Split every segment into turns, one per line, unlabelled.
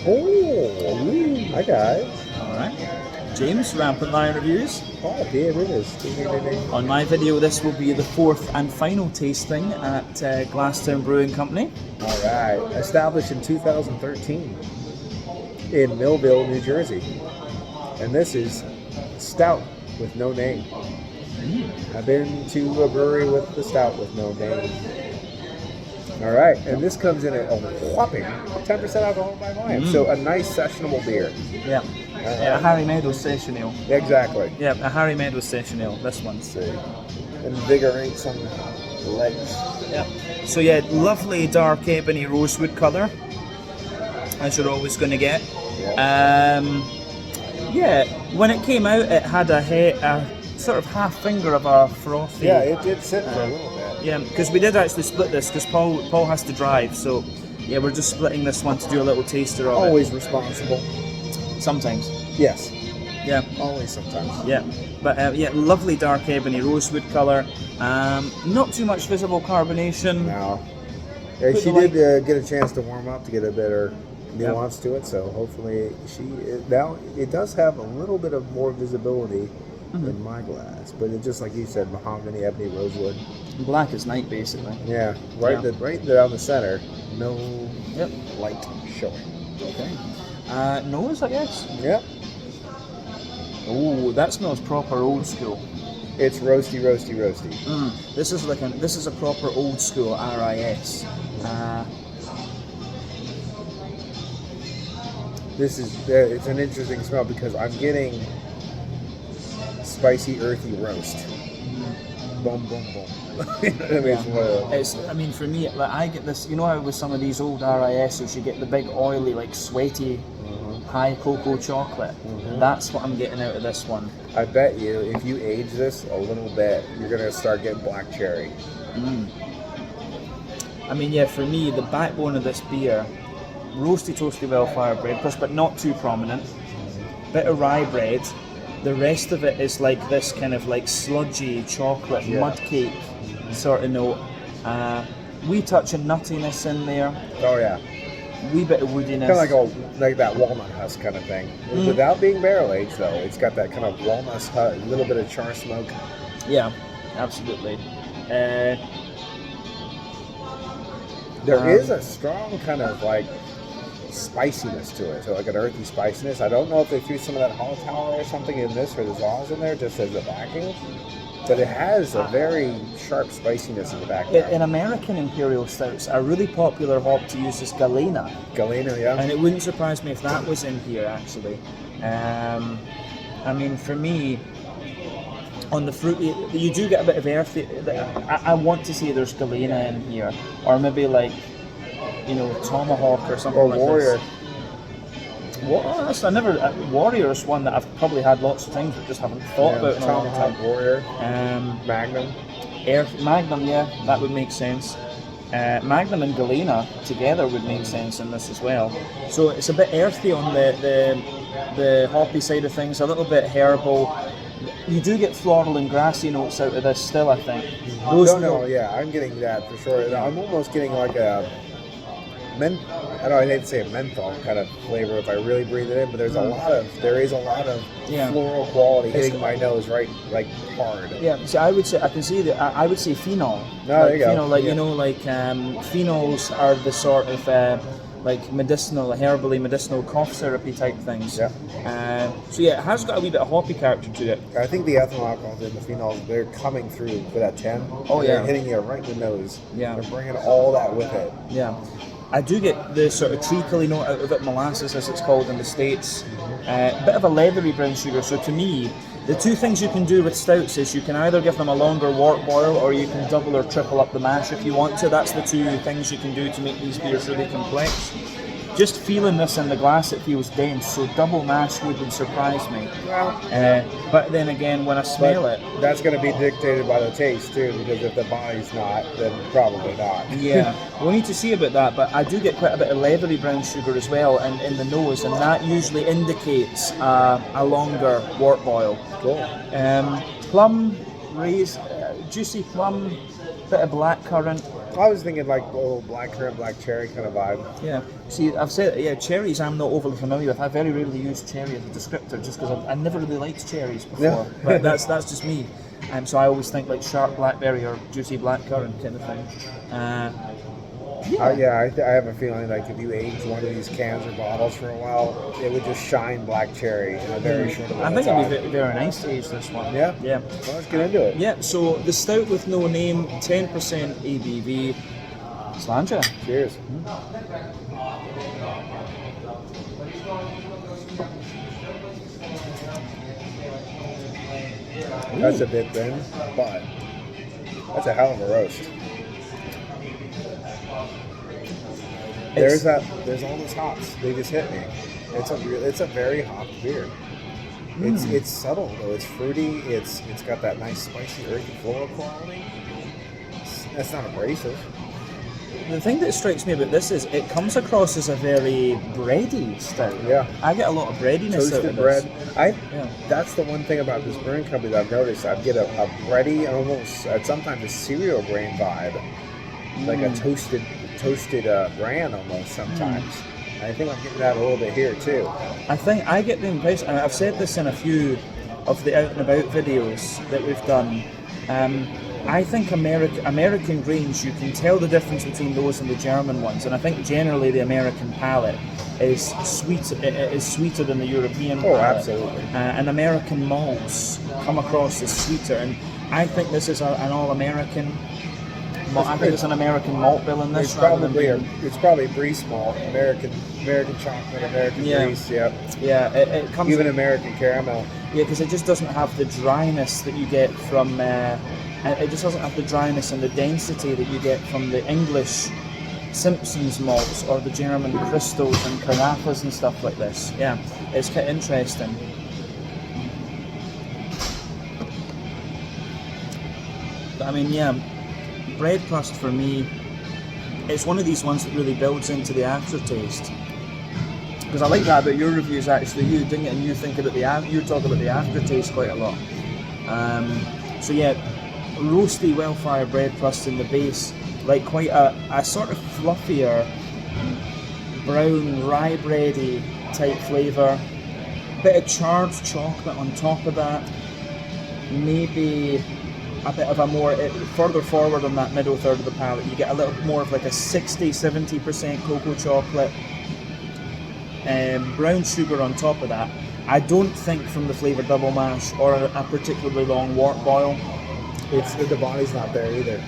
Oh, hi guys.
All right. James, Rampant Lion Reviews.
Oh, PABrewNews.
On my video, this will be the fourth and final tasting at Glasstown Brewing Company.
All right. Established in 2013 in Millville, New Jersey. And this is Stout with no name. I've been to a brewery with the Stout with no name. All right, and this comes in at a whopping 10% alcohol by volume. So a nice sessionable beer.
Yeah. A Harry Meadows Session Ale.
Exactly.
Yeah, a Harry Meadows Session Ale, this one.
So invigorate some legs.
Yeah. So yeah, lovely dark ebony rosewood colour, as you're always going to get. Yeah, when it came out, it had a sort of half finger of a frothy.
Yeah, it did sit for a little bit.
Yeah, because we did actually split this because Paul has to drive, so yeah, we're just splitting this one to do a little taster of
Always responsible.
it. Sometimes.
Yes.
Yeah.
Always sometimes.
Yeah, but yeah, lovely dark ebony rosewood colour. Not too much visible carbonation.
No. Yeah, she did get a chance to warm up to get a better nuance to it, so hopefully now it does have a little bit of more visibility in my glass, but it just like you said, mahogany, ebony, rosewood.
Black as night, basically.
Yeah, right down the center, no light showing.
Okay. Nose, I guess.
Yep.
Oh, that smells proper old school.
It's roasty, roasty, roasty.
This is a proper old school RIS.
It's an interesting smell because I'm getting spicy, earthy roast. Boom, boom, boom.
I mean, for me, like, I get this. You know how with some of these old RISs, you get the big oily, like sweaty, high cocoa chocolate. That's what I'm getting out of this one.
I bet you, if you age this a little bit, you're gonna start getting black cherry.
I mean, yeah, for me, the backbone of this beer, roasty, toasty, well-fire bread crust, but not too prominent. Bit of rye bread. The rest of it is like this kind of like sludgy chocolate mud cake sort of note. Wee touch of nuttiness in there.
Oh yeah.
Wee bit of woodiness.
Kind of like that walnut husk kind of thing. Without being barrel aged though, it's got that kind of walnut husk, a little bit of char smoke.
Yeah, absolutely.
There is a strong kind of like spiciness to it, so like an earthy spiciness. I don't know if they threw some of that Hallertauer or something in this, or the Zaz in there just as a backing, but it has a very sharp spiciness in the background.
In American Imperial Stouts, a really popular hop to use is Galena.
Galena, yeah.
And it wouldn't surprise me if that was in here, actually. I mean, for me, on the fruit, you do get a bit of earthy. I want to see there's Galena in here, or maybe like, you know, Tomahawk or something like
Warrior.
This. Warrior is one that I've probably had lots of times but just haven't thought about in a long time.
Tomahawk, Warrior, Magnum.
Magnum, yeah, that would make sense. Magnum and Galena together would make sense in this as well. So it's a bit earthy on the hoppy side of things, a little bit herbal. You do get floral and grassy notes out of this still, I think.
I'm getting that for sure. I'm almost getting like a I hate to say a menthol kind of flavor if I really breathe it in, but there is a lot of floral quality hitting my nose right like hard.
Yeah, so I would say I would say phenol.
There you go.
Phenol, phenols are the sort of like medicinal, herbally medicinal cough syrupy type things.
Yeah.
So yeah, it has got a wee bit of hoppy character to it.
I think the ethanol alcohols and the phenols, they're coming through for that 10.
Oh yeah.
They're hitting you right in the nose.
Yeah.
They're bringing all that with it.
Yeah. I do get the sort of treacly note out of it, molasses as it's called in the States. A bit of a leathery brown sugar. So to me, the two things you can do with stouts is you can either give them a longer wort boil or you can double or triple up the mash if you want to. That's the two things you can do to make these beers really complex. Just feeling this in the glass, it feels dense, so double mash wouldn't surprise me. But then again, when I smell it...
That's going to be dictated by the taste too, because if the body's not, then probably not.
Yeah, we'll need to see about that, but I do get quite a bit of leathery brown sugar as well in the nose, and that usually indicates a longer wort boil.
Cool.
Plum, juicy plum, bit of blackcurrant.
I was thinking like black currant, black cherry kind of vibe.
Yeah. See, I've said, cherries I'm not overly familiar with. I very rarely use cherry as a descriptor just because I never really liked cherries before.
Yeah.
But that's just me. So I always think like sharp blackberry or juicy blackcurrant kind of thing.
I have a feeling like if you age one of these cans or bottles for a while, it would just shine black cherry in a very short amount of time.
I think it'd be very nice to age this one.
Yeah?
Yeah.
Well, let's get into it.
Yeah, so the Stout with no name, 10% ABV. Slanja.
Cheers. That's a bit thin, but that's a hell of a roast. There's all those hops. They just hit me. It's a very hopped beer. It's subtle though. It's fruity. It's got that nice spicy earthy floral quality. That's not abrasive.
The thing that strikes me about this is it comes across as a very bready stout.
Yeah.
I get a lot of breadiness out of
Toasted bread.
this.
That's the one thing about this brewing company that I've noticed. I get a bready, almost sometimes a cereal grain vibe, like a toasted bran almost sometimes. I think I'm getting that a little bit here too.
I think I get the impression, and I've said this in a few of the out and about videos that we've done. I think American grains, you can tell the difference between those and the German ones, and I think generally the American palate is sweet. It is sweeter than the European palate.
Absolutely.
And American malts come across as sweeter, and I think this is an all-American. I think it's an American malt bill in this.
It's probably Breeze malt, American chocolate, American Breeze. Yeah.
Yeah. It comes
even American caramel.
Yeah, because it just doesn't have the dryness that you get from. It just doesn't have the dryness and the density that you get from the English Simpsons malts or the German Crystals and Carafas and stuff like this. Yeah, it's quite interesting. But I mean, bread crust for me, it's one of these ones that really builds into the aftertaste. Because I like that about your reviews actually. You didn't get, and you think about you talk about the aftertaste quite a lot. So yeah, roasty, well-fired bread crust in the base, like quite a sort of fluffier, brown rye bready type flavour. Bit of charred chocolate on top of that. Maybe a bit of a more, further forward on that middle third of the palate, you get a little more of like a 60-70% cocoa chocolate. Brown sugar on top of that. I don't think from the flavoured double mash or a particularly long wort boil.
The body's not there either.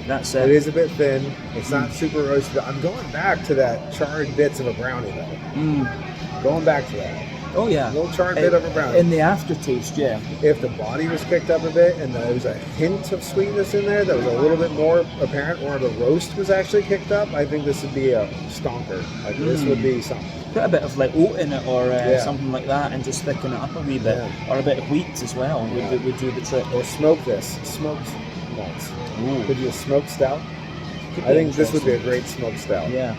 That's it.
It is a bit thin. It's not super roasted. I'm going back to that charred bits of a brownie though. Going back to that.
Oh yeah.
A little charred bit of a brownie.
In the aftertaste, yeah.
If the body was picked up a bit and there was a hint of sweetness in there that was a little bit more apparent, or the roast was actually kicked up, I think this would be a stonker. Like this would be something.
Put a bit of like oat in it or something like that and just thicken it up a wee bit. Or a bit of wheat as well would do the trick.
Or smoke this. Smoked malts. Could you a smoked stout? I think this would be a great smoked stout.
Yeah.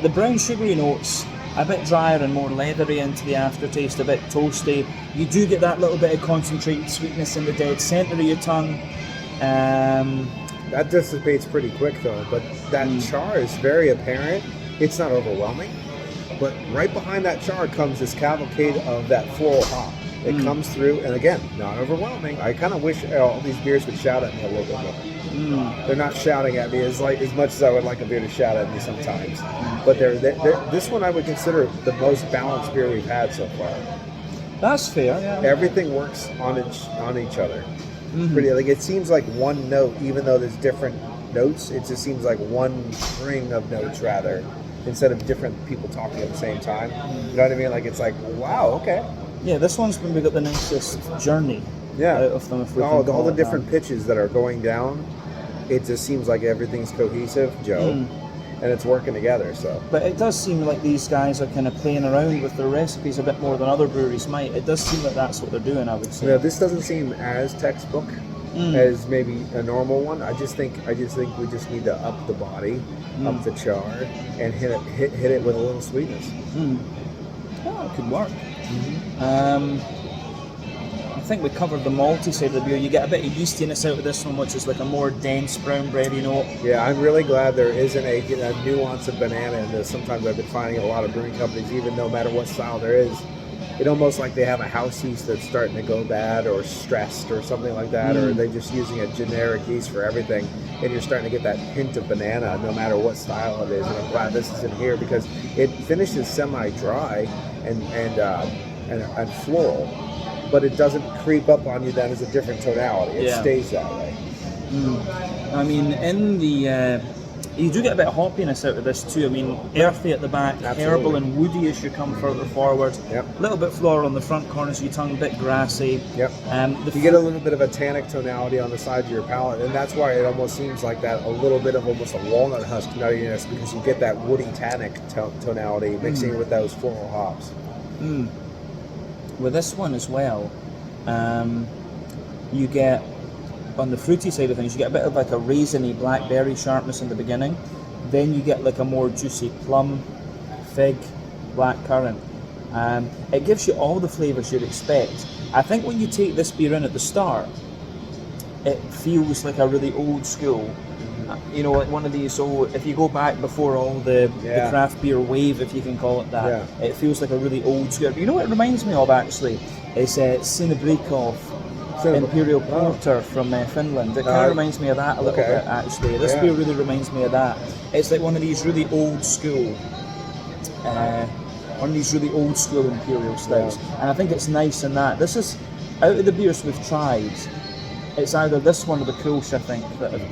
The brown sugary notes, a bit drier and more leathery into the aftertaste, a bit toasty. You do get that little bit of concentrated sweetness in the dead centre of your tongue.
That dissipates pretty quick though, but that char is very apparent. It's not overwhelming, but right behind that char comes this cavalcade of that floral hop. It comes through, and again, not overwhelming. I kind of wish all these beers would shout at me a little bit more. They're not shouting at me as much as I would like a beer to shout at me sometimes. But this one I would consider the most balanced beer we've had so far.
That's fair. Yeah.
Everything works on each other. Pretty like it seems like one note, even though there's different notes. It just seems like one string of notes rather, instead of different people talking at the same time. You know what I mean? Like it's like, wow, okay.
Yeah, this one's maybe got the nicest journey out of them. If we
all the different pitches that are going down, it just seems like everything's cohesive, Joe, and it's working together. So,
but it does seem like these guys are kind of playing around with their recipes a bit more than other breweries might. It does seem like that's what they're doing, I would say.
Yeah, this doesn't seem as textbook as maybe a normal one. I just think we just need to up the body, up the char, and hit it with a little sweetness.
Oh, it could work. I think we covered the malty side of the beer. You get a bit of yeastiness out of this one, which is like a more dense brown bready note.
Yeah, I'm really glad there isn't a nuance of banana in this. Sometimes I've been finding a lot of brewing companies, even no matter what style there is, it almost like they have a house yeast that's starting to go bad or stressed or something like that, or they're just using a generic yeast for everything, and you're starting to get that hint of banana no matter what style it is. And I'm glad this is in here because it finishes semi-dry and floral, but it doesn't creep up on you then as a different tonality. It stays that way.
I mean, in the you do get a bit of hoppiness out of this too. I mean, earthy at the back, herbal and woody as you come further forward. A little bit floral on the front corners of your tongue, a bit grassy.
You get a little bit of a tannic tonality on the sides of your palate, and that's why it almost seems like that, a little bit of almost a walnut husk nuttiness, because you get that woody tannic tonality mixing with those floral hops.
With this one as well, you get, on the fruity side of things, you get a bit of like a raisiny blackberry sharpness in the beginning. Then you get like a more juicy plum, fig, blackcurrant. It gives you all the flavours you'd expect. I think when you take this beer in at the start, it feels like a really old school. You know, like one of these, if you go back before all the craft beer wave, if you can call it that, it feels like a really old school. You know what it reminds me of actually? It's Sinnebrikov Imperial Porter from Finland. It kind of reminds me of that a little bit actually. This beer really reminds me of that. It's like one of these really old school imperial styles, and I think it's nice in that. This is, out of the beers we've tried, it's either this one or the Kulsh, I think, that have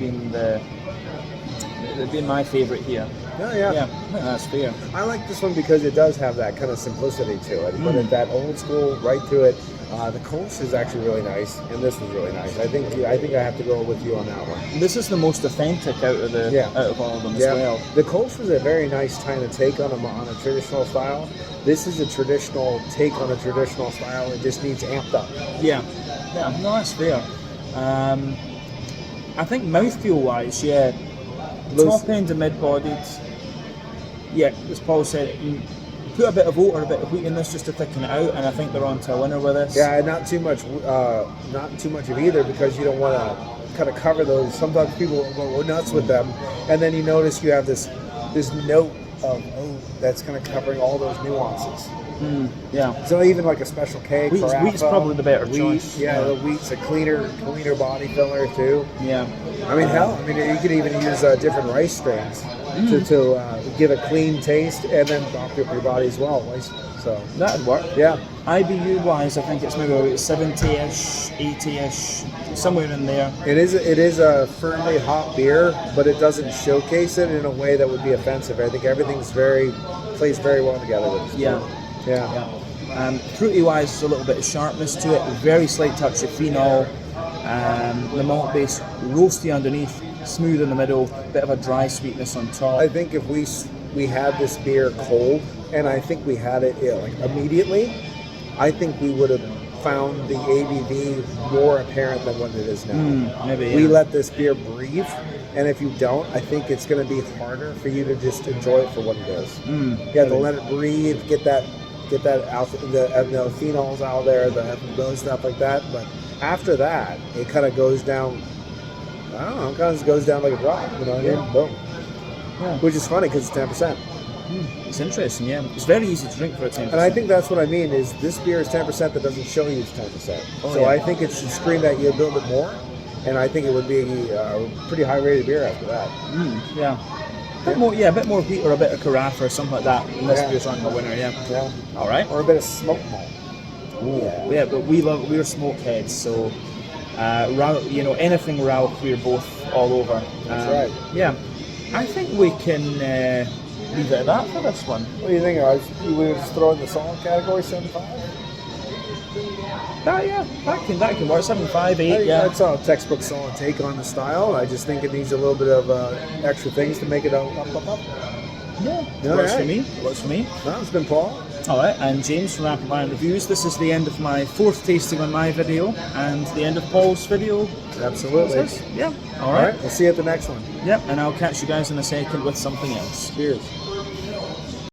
been my favourite here. Yeah, I think that's fair.
I like this one because it does have that kind of simplicity to it, but that old school right to it. The Kolsch is actually really nice, and this was really nice. I think I have to go with you on that one.
This is the most authentic out of all of them as well.
The Kolsch was a very nice kind of take on a traditional style. This is a traditional take on a traditional style. It just needs amped up.
Yeah, no, that's fair. I think mouthfeel wise, top end to mid-bodied. Yeah, as Paul said, put a bit of oat or a bit of wheat in this just to thicken it out, and I think they're on to a winner with this.
Yeah, not too much of either, because you don't want to kind of cover those. Sometimes people go nuts with them, and then you notice you have this note of oat that's kind of covering all those nuances. So even like a Special K,
wheat's probably the better choice.
The wheat's a cleaner body filler too.
Yeah.
I mean, you could even use different rice strains to give a clean taste and then dock up your body as well. So
that'd work.
Yeah.
IBU wise, I think it's maybe about 70-ish, 80-ish, somewhere in there.
It is a firmly hot beer, but it doesn't showcase it in a way that would be offensive. I think everything's plays very well together with this beer.
Yeah. Fruity wise, there's a little bit of sharpness to it, very slight touch of phenol. The malt base roasty underneath, smooth in the middle, bit of a dry sweetness on top.
I think if we had this beer cold, and I think we had it like immediately, I think we would have found the ABV more apparent than what it is now. We let this beer breathe, and if you don't, I think it's going to be harder for you to just enjoy it for what it is. You have to let it breathe, get that out, the phenols out there, those stuff like that. But after that, it kind of goes down. I don't know, it kind of goes down like a drop. You know what I mean? Boom. Yeah. Which is funny because it's 10%.
It's interesting, yeah. It's very easy to drink for a 10%.
And I think that's what I mean, is this beer is 10% that doesn't show you it's 10%. I think it should scream at you a little bit more, and I think it would be a pretty high-rated beer after that.
A bit more wheat or a bit of carafa or something like that. And this beer's on the winner, yeah. All right.
Or a bit of smoke malt.
Yeah, but we're smoke heads, so anything Ralph, we're both all over.
That's right.
Yeah. I think we can leave it at that for this one.
What do you think? We would just throw in the solid category, 7.5?
That can work. 7.5, 8.
That's a textbook solid take on the style. I just think it needs a little bit of extra things to make it up.
Yeah, works for me. Works for me.
Well, it's been Paul.
All right, and James from PABrewNews. This is the end of my 4th tasting on my video, and the end of Paul's video.
Absolutely.
Yeah.
All right. We'll see you at the next one.
Yep, and I'll catch you guys in a second with something else.
Cheers.